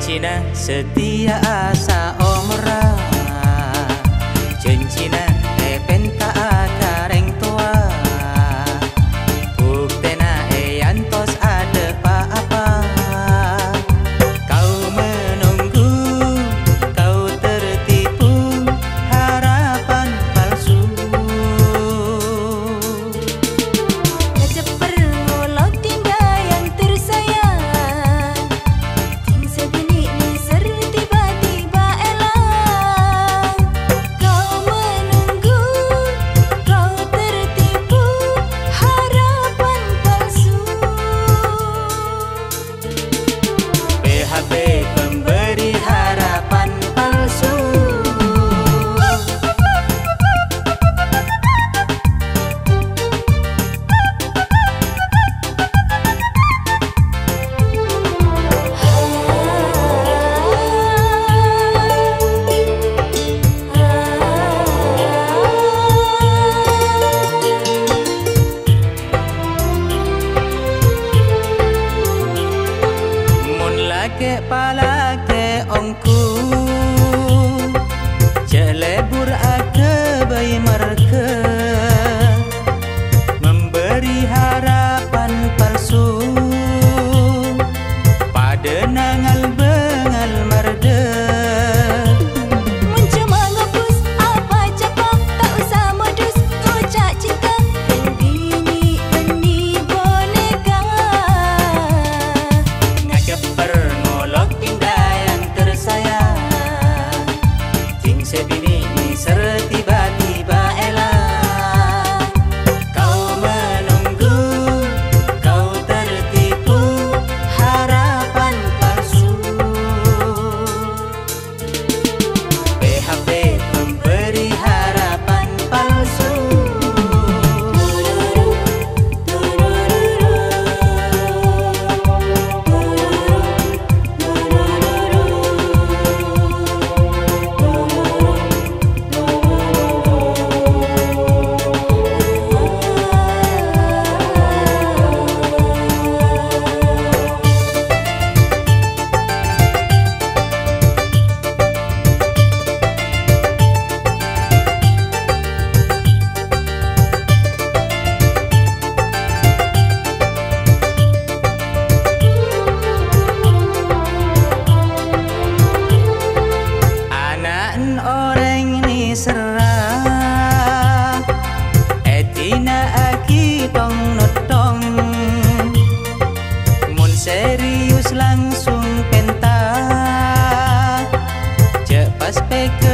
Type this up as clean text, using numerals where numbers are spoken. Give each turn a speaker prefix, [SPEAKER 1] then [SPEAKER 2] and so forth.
[SPEAKER 1] Cencina setia asa omra, cencina penta akareng tua, buktena yantos ada apa-apa. Kau menunggu, kau tertipu, harapan palsu.
[SPEAKER 2] Ngajak perngolok dinda yang tersayang, ting sebini niser tiba-tiba elang. Kau menunggu, kau tertipu, harapan palsu.
[SPEAKER 1] PHP pemberi harapan palsu. Mun lake palake ongku, jelebur ake bayi merke, memberi harapan palsu pada nangal bengal merde.
[SPEAKER 2] Mencoba ngapus apa cakap, tak usah modus ngocak cinta. Bini benih boneka,
[SPEAKER 1] Ngajak perngolok indah yang tersayang, ting sebini niser tiba-tiba elang. Kau menunggu, kau tertipu, harapan palsu. PHP memberi harapan palsu. Anak orang ni serah, etina aki tong notong, mun serius langsung pentas, cepas peke